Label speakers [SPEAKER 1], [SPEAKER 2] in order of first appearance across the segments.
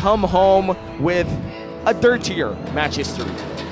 [SPEAKER 1] come home with a dirtier match history.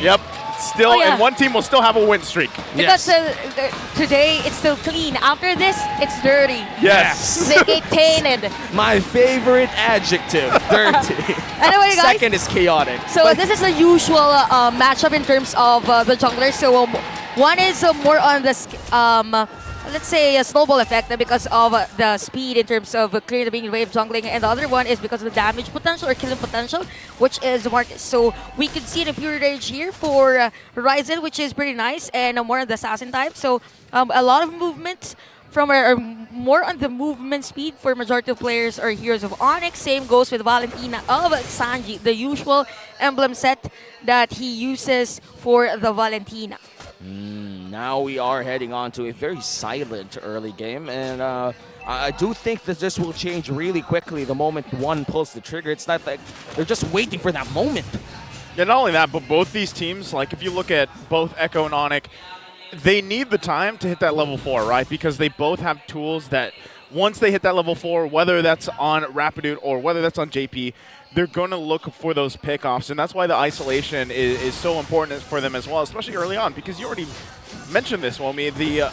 [SPEAKER 2] Yep. Still, and one team will still have a win streak.
[SPEAKER 3] Because today it's still clean. After this, it's dirty.
[SPEAKER 2] Yes.
[SPEAKER 3] They tainted.
[SPEAKER 1] My favorite adjective, dirty.
[SPEAKER 3] Anyway, guys.
[SPEAKER 1] Second is chaotic.
[SPEAKER 3] So this is the usual matchup in terms of the junglers. So one is more on the let's say a snowball effect because of the speed in terms of clear the being wave jungling, and the other one is because of the damage potential or killing potential, which is Marcus. So we could see an Impure Rage here for Ryzen, which is pretty nice, and more on the assassin type. So a lot of movement from more on the movement speed for majority of players or heroes of Onic. Same goes with Valentina of Sanji, the usual emblem set that he uses for the Valentina.
[SPEAKER 1] Now we are heading on to a very silent early game, and I do think that this will change really quickly the moment one pulls the trigger. It's not like they're just waiting for that moment.
[SPEAKER 2] Yeah, not only that, but both these teams, like if you look at both Echo and Onic, they need the time to hit that level 4, right? Because they both have tools that once they hit that level 4, whether that's on Rapidude or whether that's on JP, they're going to look for those pickoffs, and that's why the isolation is so important for them as well, especially early on, because you already mentioned this, Womi, the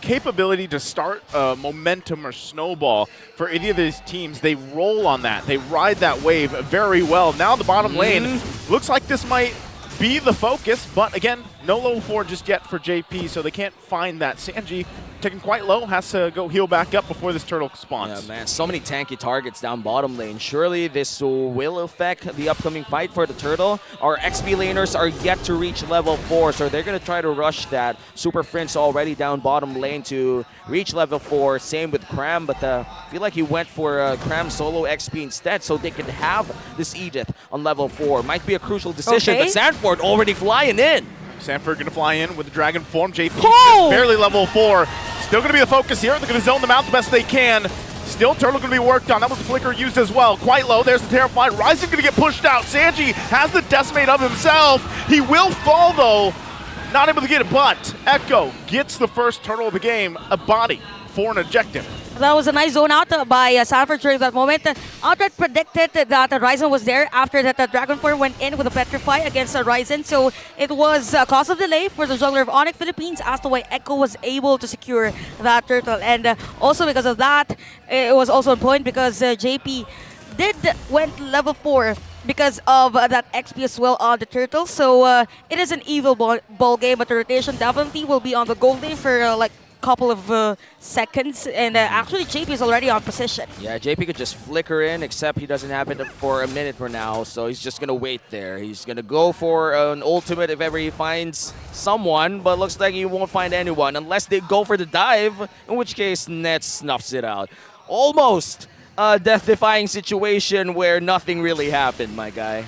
[SPEAKER 2] capability to start momentum or snowball for any of these teams. They roll on that. They ride that wave very well. Now the bottom lane looks like this might be the focus, but again, no level 4 just yet for JP, so they can't find that. Sanji, taken quite low, has to go heal back up before this turtle spawns.
[SPEAKER 1] Yeah, man, so many tanky targets down bottom lane. Surely this will affect the upcoming fight for the turtle. Our XP laners are yet to reach level 4, so they're going to try to rush that. Super Prince already down bottom lane to reach level 4. Same with Cram, but I feel like he went for Cram solo XP instead, so they could have this Edith on level 4. Might be a crucial decision, but Sanford already flying in.
[SPEAKER 2] Sanford going to fly in with the dragon form. JP just barely level 4. Still going to be the focus here. They're going to zone them out the best they can. Still turtle going to be worked on. That was the flicker used as well. Quite low. There's the Terrified. Ryzen going to get pushed out. Sanji has the decimate of himself. He will fall though. Not able to get it, but Echo gets the first turtle of the game. A body for an objective.
[SPEAKER 3] That was a nice zone out by Sanford during that moment. Outright predicted that Ryzen was there after that the Dragon Form went in with a Petrify against Ryzen. So it was a cause of delay for the jungler of Onic Philippines as to why Echo was able to secure that turtle. And also because of that, it was also on point because JP went level 4 because of that XP as well on the turtle. So it is an evil ball game, but the rotation definitely will be on the gold lane for like couple of seconds, and actually JP is already on position.
[SPEAKER 1] Yeah, JP could just flicker in, except he doesn't have it for a minute for now, so he's just gonna wait there. He's gonna go for an ultimate if ever he finds someone, but looks like he won't find anyone unless they go for the dive, in which case Nets snuffs it out. Almost a death-defying situation where nothing really happened, my guy.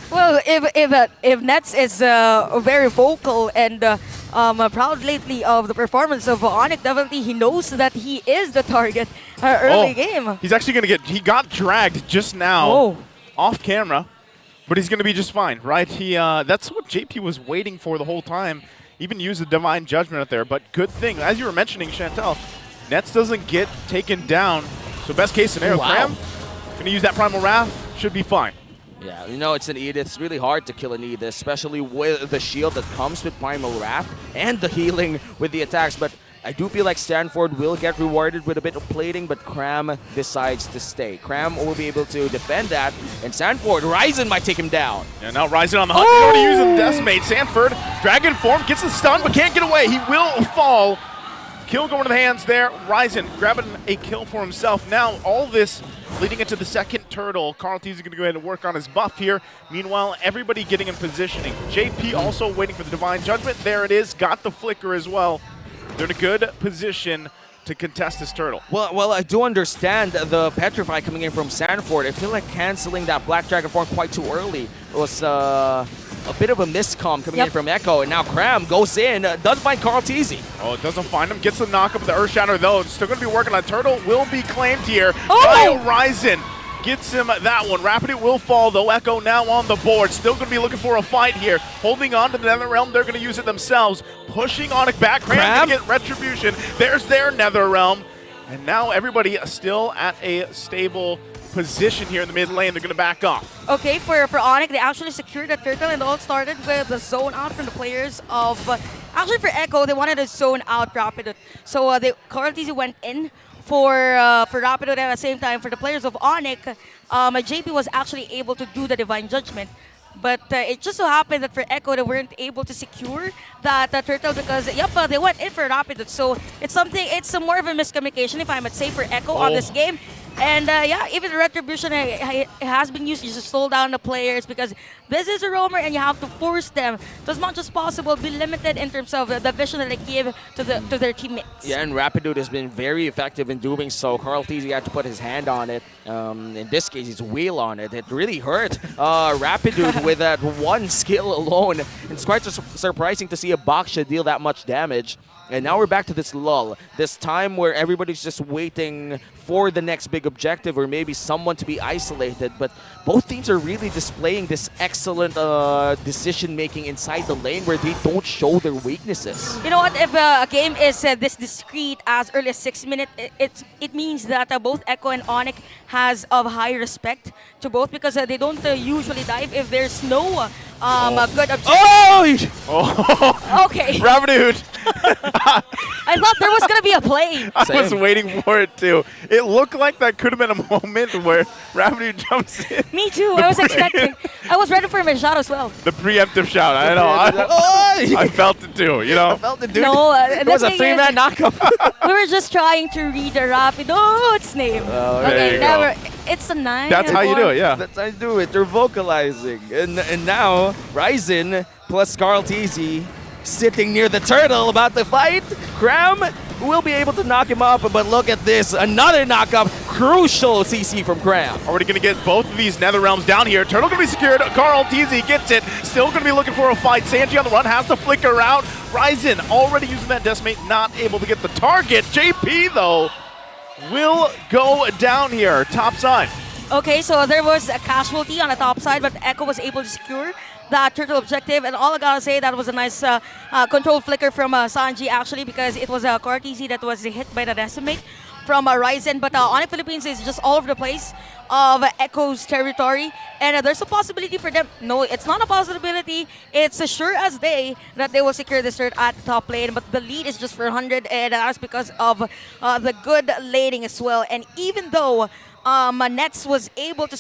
[SPEAKER 3] Well, if Nets is very vocal and proud lately of the performance of Onic, definitely he knows that he is the target early game.
[SPEAKER 2] He's actually going to he got dragged just now off camera, but he's going to be just fine, right? That's what JP was waiting for the whole time. Even used the Divine Judgment out there, but good thing, as you were mentioning, Chantel, Nets doesn't get taken down. So best case scenario, Cram, going to use that Primal Wrath, should be fine.
[SPEAKER 1] Yeah, you know, it's an Edith. It's really hard to kill an Edith, especially with the shield that comes with Primal Wrath and the healing with the attacks. But I do feel like Stanford will get rewarded with a bit of plating, but Cram decides to stay. Cram will be able to defend that, and Stanford, Ryzen might take him down.
[SPEAKER 2] Yeah, now Ryzen on the hunt. He's already using the Decimate. Sanford, Dragon Form, gets the stun, but can't get away. He will fall. Kill going to the hands there. Ryzen grabbing a kill for himself. Now all this leading into the second turtle. Carl T's going to go ahead and work on his buff here. Meanwhile, everybody getting in positioning. JP also waiting for the Divine Judgment. There it is. Got the flicker as well. They're in a good position to contest this turtle.
[SPEAKER 1] Well, I do understand the Petrify coming in from Sanford. I feel like canceling that Black Dragon Form quite too early. It was a bit of a miscomm coming in from Echo, and now Cram goes in, does find Carl Teasy.
[SPEAKER 2] Oh, it doesn't find him. Gets the knock up of the Earth Shatter, though. Still going to be working on Turtle. Will be claimed here by Ryzen. Gets him that one. Rapidude will fall, though. Echo now on the board. Still going to be looking for a fight here. Holding on to the Nether Realm. They're going to use it themselves. Pushing Onic back. Cram going to get Retribution. There's their Nether Realm. And now everybody still at a stable position here in the mid lane. They're going to back off.
[SPEAKER 3] Okay, for Onic, they actually secured the turtle, and it all started with the zone out from the players of... actually, for Echo, they wanted to zone out Rapidut. So Carl TZ went in for Rapidut, and at the same time, for the players of Onic, JP was actually able to do the Divine Judgment. But it just so happened that for Echo, they weren't able to secure that turtle because, they went in for Rapidut. So it's more of a miscommunication, if I might say, for Echo on this game. And even the Retribution it has been used to just slow down the players because this is a roamer and you have to force them to, as much as possible, be limited in terms of the vision that they give to their teammates.
[SPEAKER 1] Yeah, and Rapidut has been very effective in doing so. Carl TZ had to put his hand on it. In this case, his wheel on it. It really hurt Rapidut with that one skill alone. It's quite surprising to see a Baksha deal that much damage. And now we're back to this lull, this time where everybody's just waiting for the next big objective or maybe someone to be isolated. But both teams are really displaying this excellent decision-making inside the lane where they don't show their weaknesses.
[SPEAKER 3] You know what? If a game is this discreet as early as 6 minutes, it means that both Echo and Onic has of high respect to both because they don't usually dive if there's no a good objective.
[SPEAKER 2] Oh!
[SPEAKER 3] Okay.
[SPEAKER 2] Rapidut!
[SPEAKER 3] I thought there was going to be a play.
[SPEAKER 2] I was waiting for it too. It looked like that could have been a moment where Rapidut jumps in.
[SPEAKER 3] Me too. I was expecting. I was ready for my shot as well.
[SPEAKER 2] The preemptive shout. I know. I felt it too, you know?
[SPEAKER 1] I felt it, dude.
[SPEAKER 3] No,
[SPEAKER 1] it was a three-man knockup.
[SPEAKER 3] We were just trying to read the Rapid. Oh, its name.
[SPEAKER 2] There you
[SPEAKER 3] never.
[SPEAKER 2] go.
[SPEAKER 3] It's a 9.
[SPEAKER 2] That's how you do it, yeah.
[SPEAKER 1] That's how you do it. They're vocalizing. And now, Ryzen plus Carl TZ sitting near the turtle about to fight. Cram will be able to knock him up, but look at this. Another knockup. Crucial CC from Cram.
[SPEAKER 2] Already going to get both of these Nether Realms down here. Turtle going to be secured. Carl TZ gets it. Still going to be looking for a fight. Sanji on the run. Has to flicker out. Ryzen already using that Decimate. Not able to get the target. JP, though, will go down here. Top side.
[SPEAKER 3] Okay, so there was a casualty on the top side, but Echo was able to secure that turtle objective. And all I gotta say, that was a nice control flicker from Sanji, actually, because it was a TZ that was hit by the Decimate from Ryzen. But Onic Philippines is just all over the place of Echo's territory. And there's a possibility for them. No, it's not a possibility. It's as sure as day that they will secure this third at the top lane. But the lead is just for 100, and that's because of the good laning as well. And even though Nets was able to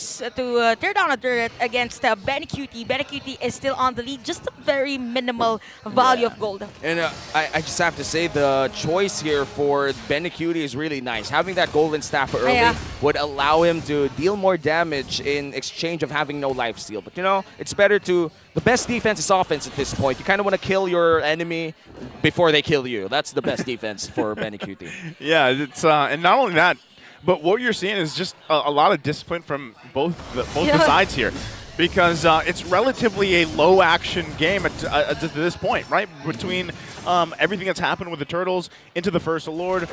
[SPEAKER 3] tear down a turret against Benny QT. Benny QT is still on the lead, just a very minimal value of gold.
[SPEAKER 1] And I just have to say the choice here for Benny QT is really nice. Having that golden staff early would allow him to deal more damage in exchange of having no lifesteal. But you know, it's better to... The best defense is offense at this point. You kind of want to kill your enemy before they kill you. That's the best defense for Benny QT.
[SPEAKER 2] Yeah, it's and not only that, but what you're seeing is just a lot of discipline from both the sides here, because it's relatively a low-action game to this point, right? Between everything that's happened with the Turtles into the First Lord.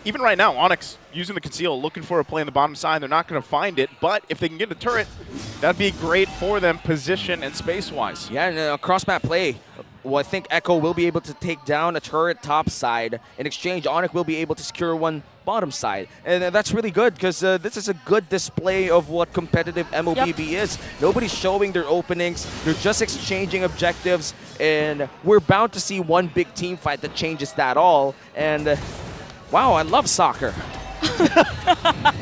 [SPEAKER 2] Even right now, Onyx using the conceal, looking for a play on the bottom side. They're not going to find it, but if they can get a turret, that'd be great for them position and space-wise.
[SPEAKER 1] Yeah, and cross-map play. Well, I think Echo will be able to take down a turret top side. In exchange, Onic will be able to secure one bottom side. And that's really good because this is a good display of what competitive MLBB is. Nobody's showing their openings. They're just exchanging objectives. And we're bound to see one big team fight that changes that all. And wow, I love soccer.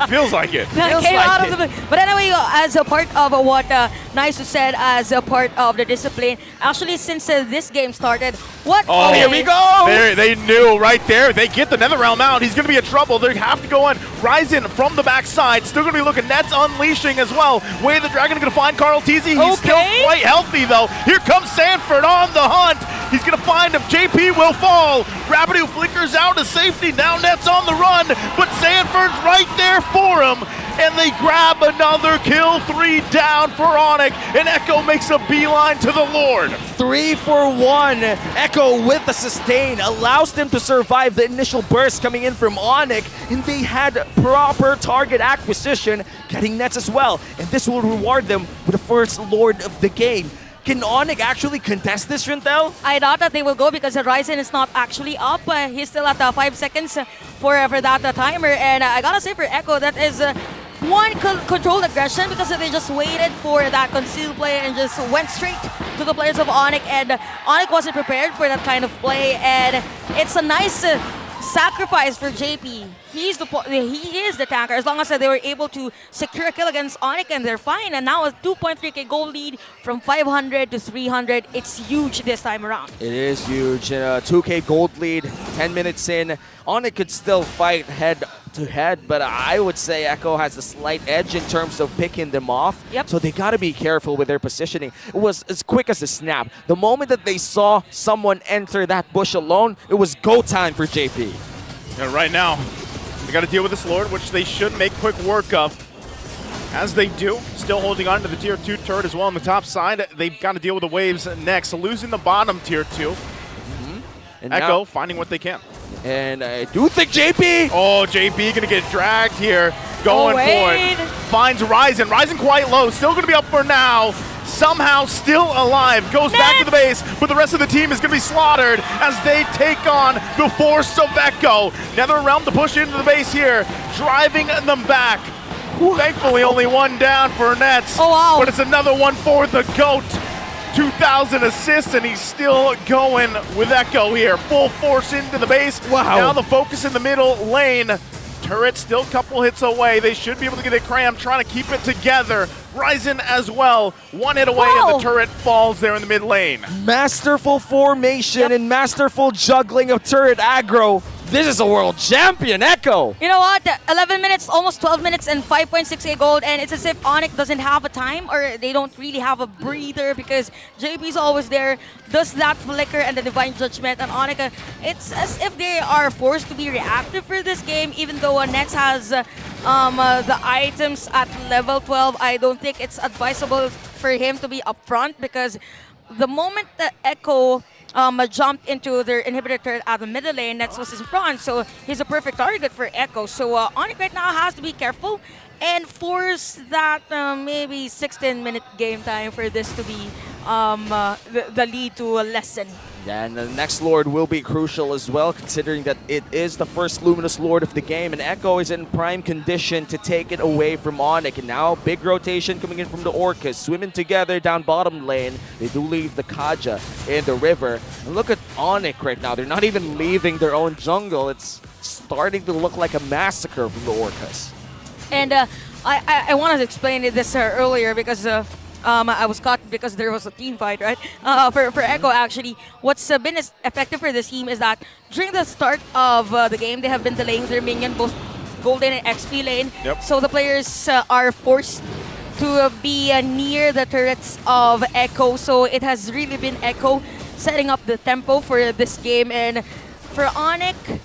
[SPEAKER 2] Feels like it.
[SPEAKER 3] But anyway, as a part of what Nice said, as a part of the discipline, actually since this game started,
[SPEAKER 1] here we go!
[SPEAKER 2] They knew right there. They get the Nether Realm out. He's going to be in trouble. They have to go in. Ryzen from the backside. Still going to be looking. Nets unleashing as well. Way the Dragon going to find Carl TZ. He's still quite healthy, though. Here comes Sanford on the hunt. He's going to find him. JP will fall. Rapidu flickers out to safety. Now Nets on the run, but Sanford's right there for him. And they grab another kill. 3 down for Onic. And Echo makes a beeline to the Lord.
[SPEAKER 1] 3 for 1. Echo with the sustain allows them to survive the initial burst coming in from Onic. And they had proper target acquisition, getting nets as well. And this will reward them with the first Lord of the game. Can Onic actually contest this, Rintel?
[SPEAKER 3] I doubt that they will go because Ryzen is not actually up. He's still at 5 seconds for that timer. And I gotta say for Echo, that is one controlled aggression because they just waited for that concealed play and just went straight to the players of Onic, and Onic wasn't prepared for that kind of play, and it's a nice sacrifice for JP. He is the tanker. As long as they were able to secure a kill against Onic, and they're fine. And now a 2.3k gold lead from 500 to 300. It's huge this time around.
[SPEAKER 1] It is huge. 2k gold lead, 10 minutes in. Onic could still fight head to head, but I would say Echo has a slight edge in terms of picking them off.
[SPEAKER 3] Yep.
[SPEAKER 1] So they got to be careful with their positioning. It was as quick as a snap. The moment that they saw someone enter that bush alone, it was go time for JP.
[SPEAKER 2] And right now, they got to deal with this Lord, which they should make quick work of. As they do, still holding on to the tier 2 turret as well on the top side. They've got to deal with the waves next, losing the bottom tier 2.
[SPEAKER 1] And
[SPEAKER 2] Echo
[SPEAKER 1] now,
[SPEAKER 2] finding what they can.
[SPEAKER 1] and I do think JP.
[SPEAKER 2] Oh, JP gonna get dragged here. Going for it. Finds Ryzen. Ryzen quite low. Still gonna be up for now. Somehow still alive. Goes back to the base, but the rest of the team is gonna be slaughtered as they take on the force of Echo. NetherRealm to push into the base here, driving them back. Thankfully, only one down for Nets.
[SPEAKER 3] Oh, wow.
[SPEAKER 2] But it's another one for the GOAT. 2,000 assists, and he's still going with Echo here. Full force into the base.
[SPEAKER 1] Wow.
[SPEAKER 2] Now the focus in the middle lane. Turret still a couple hits away. They should be able to get it crammed, trying to keep it together. Ryzen as well. One hit away,
[SPEAKER 3] Wow.
[SPEAKER 2] and the turret falls there in the mid lane.
[SPEAKER 1] Masterful formation and masterful juggling of turret aggro. This is a world champion, Echo.
[SPEAKER 3] You know what? 11 minutes, almost 12 minutes, and 5.6k gold, and it's as if Onic doesn't have a time, or they don't really have a breather, because JP's always there, does that flicker and the Divine Judgment, and Onic, it's as if they are forced to be reactive for this game, even though Nets has the items at level 12. I don't think it's advisable for him to be upfront, because the moment that Echo jumped into their inhibitor turret at the middle lane, Nets was in front, so he's a perfect target for Echo. So Onic right now has to be careful and force that maybe 16-minute game time for this to be the lead to a lesson.
[SPEAKER 1] And the next Lord will be crucial as well, considering that it is the first Luminous Lord of the game, and Echo is in prime condition to take it away from Onic. And now, big rotation coming in from the Orcas, swimming together down bottom lane. They do leave the Kaja in the river. And look at Onic right now. They're not even leaving their own jungle. It's starting to look like a massacre from the Orcas.
[SPEAKER 3] And I wanted to explain this earlier because I was caught because there was a team fight, right? For Echo, actually, what's been effective for this team is that during the start of the game, they have been delaying their minion, both Golden and XP lane.
[SPEAKER 2] Yep.
[SPEAKER 3] So the players are forced to be near the turrets of Echo. So it has really been Echo setting up the tempo for this game. And for Onic,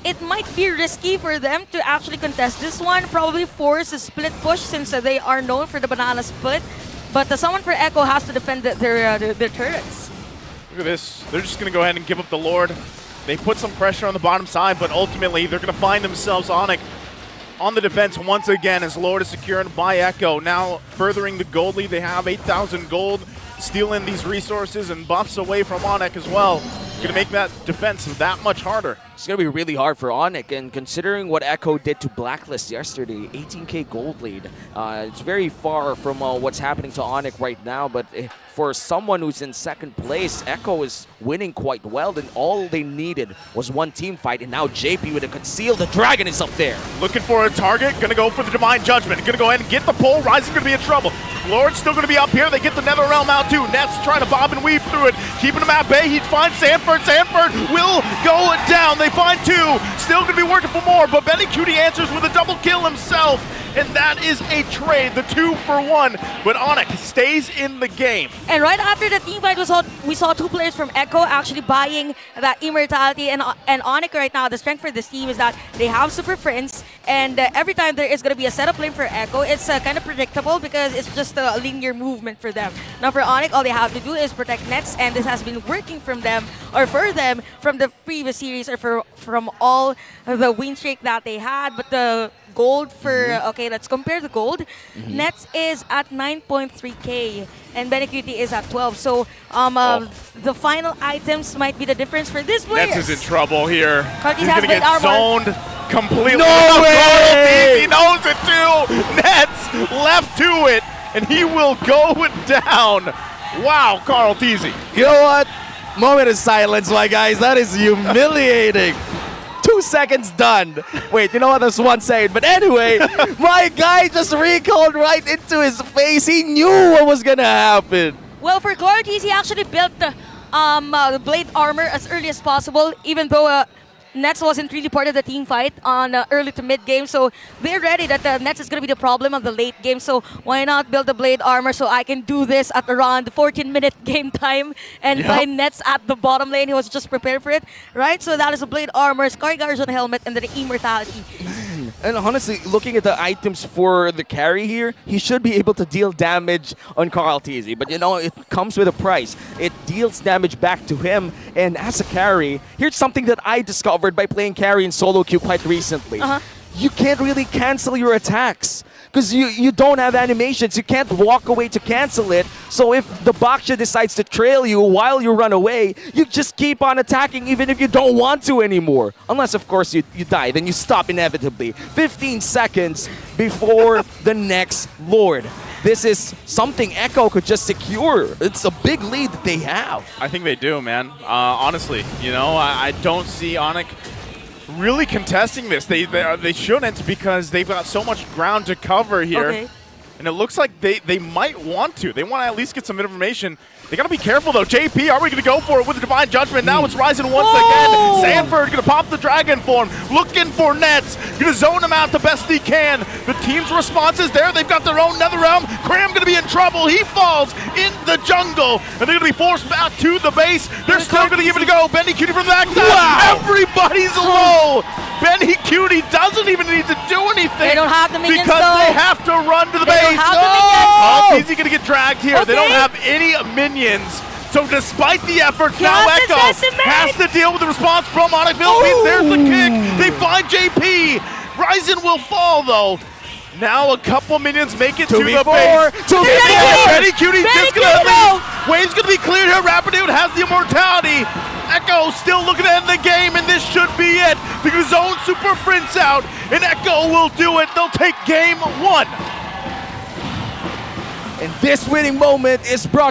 [SPEAKER 3] it might be risky for them to actually contest this one, probably force a split push since they are known for the banana split. But someone for Echo has to defend their turrets.
[SPEAKER 2] Look at this. They're just going to go ahead and give up the Lord. They put some pressure on the bottom side, but ultimately they're going to find themselves Onic on the defense once again as Lord is secured by Echo. Now furthering the gold lead, they have 8,000 gold, stealing these resources and buffs away from Onic as well. Going to make that defense that much harder.
[SPEAKER 1] It's going to be really hard for Onic, and considering what Echo did to Blacklist yesterday, 18k gold lead, it's very far from what's happening to Onic right now, but for someone who's in second place, Echo is winning quite well, and all they needed was one team fight, and now JP with a conceal, the dragon is up there.
[SPEAKER 2] Looking for a target, going to go for the Divine Judgment, going to go ahead and get the pull, Ryzen going to be in trouble. Lord's still going to be up here, they get the NetherRealm out too, Nets trying to bob and weave through it, keeping him at bay, he finds Sanford, Sanford will go down, they find two, still going to be working for more, but Benny Cutie answers with a double kill himself, and that is a trade, the 2-for-1, but Onic stays in the game.
[SPEAKER 3] And right after the team fight, we saw two players from Echo actually buying that immortality, and Onic right now, the strength for this team is that they have Super Friends, and every time there is going to be a setup lane for Echo, it's kind of predictable because it's just a linear movement for them. Now for Onic, all they have to do is protect Nets, and this has been working from them, or for them, from the previous series, or from all the win streak that they had. But the gold for, okay, let's compare the gold. Nets is at 9.3k, and Benecutie is at 12. So the final items might be the difference for this player.
[SPEAKER 2] Nets is in trouble here.
[SPEAKER 3] Curtis
[SPEAKER 2] He's
[SPEAKER 3] has
[SPEAKER 2] going to
[SPEAKER 3] great
[SPEAKER 2] get
[SPEAKER 3] armor.
[SPEAKER 2] zoned. completely.
[SPEAKER 1] No way!
[SPEAKER 2] He knows it too. Nets left to it, and he will go down. Wow, Carl Teasy.
[SPEAKER 1] You know what? Moment of silence, my guys. That is humiliating. 2 seconds done. Wait, you know what? There's 1 second. But anyway, my guy just recalled right into his face. He knew what was gonna happen.
[SPEAKER 3] Well, for Cortis, he actually built the blade armor as early as possible, even though Nets wasn't really part of the team fight on early to mid game. So they're ready that Nets is going to be the problem of the late game. So why not build the blade armor so I can do this at around 14-minute game time and find Nets at the bottom lane. He was just prepared for it, right? So that is a blade armor, Scar Guardian helmet, and then the immortality.
[SPEAKER 1] And honestly, looking at the items for the carry here, he should be able to deal damage on Carl Teasy. But you know, it comes with a price. It deals damage back to him. And as a carry, here's something that I discovered by playing carry in solo queue quite recently. You can't really cancel your attacks because you don't have animations. You can't walk away to cancel it. So if the Baksha decides to trail you while you run away, you just keep on attacking even if you don't want to anymore. Unless, of course, you die. Then you stop inevitably. 15 seconds before the next Lord. This is something Echo could just secure. It's a big lead that they have.
[SPEAKER 2] I think they do, man. Honestly, you know, I don't see Onic really contesting this. They shouldn't because they've got so much ground to cover here.
[SPEAKER 3] Okay.
[SPEAKER 2] And it looks like they might want to. They want to at least get some information. They got to be careful, though. JP, are we going to go for it with the Divine Judgment? Now it's Ryzen once again. Sanford going to pop the Dragon Form, looking for Nets. Going to zone him out the best he can. The team's response is there. They've got their own Netherrealm. Cram going to be in trouble. He falls in the jungle. And they're going to be forced back to the base. They're still going to give it a go. Benny Cutie from the backside. Wow. Everybody's low. Benny Cutie doesn't even need to do anything.
[SPEAKER 3] They don't have the minions,
[SPEAKER 2] because
[SPEAKER 3] though.
[SPEAKER 2] they have to run to the base.
[SPEAKER 3] Oh,
[SPEAKER 2] Easy going to get dragged here. They don't have any minions. So despite the efforts, now Echo has to deal with the response from Onic Philippines. There's the kick. They find JP. Ryzen will fall, though. Now a couple minions make it to the base. Benny Cutie's just going to leave. Wave's going to be cleared here. Rapidude has the immortality. Echo still looking to end the game, and this should be it. Because zone super prints out, and Echo will do it. They'll take game 1.
[SPEAKER 1] And this winning moment is brought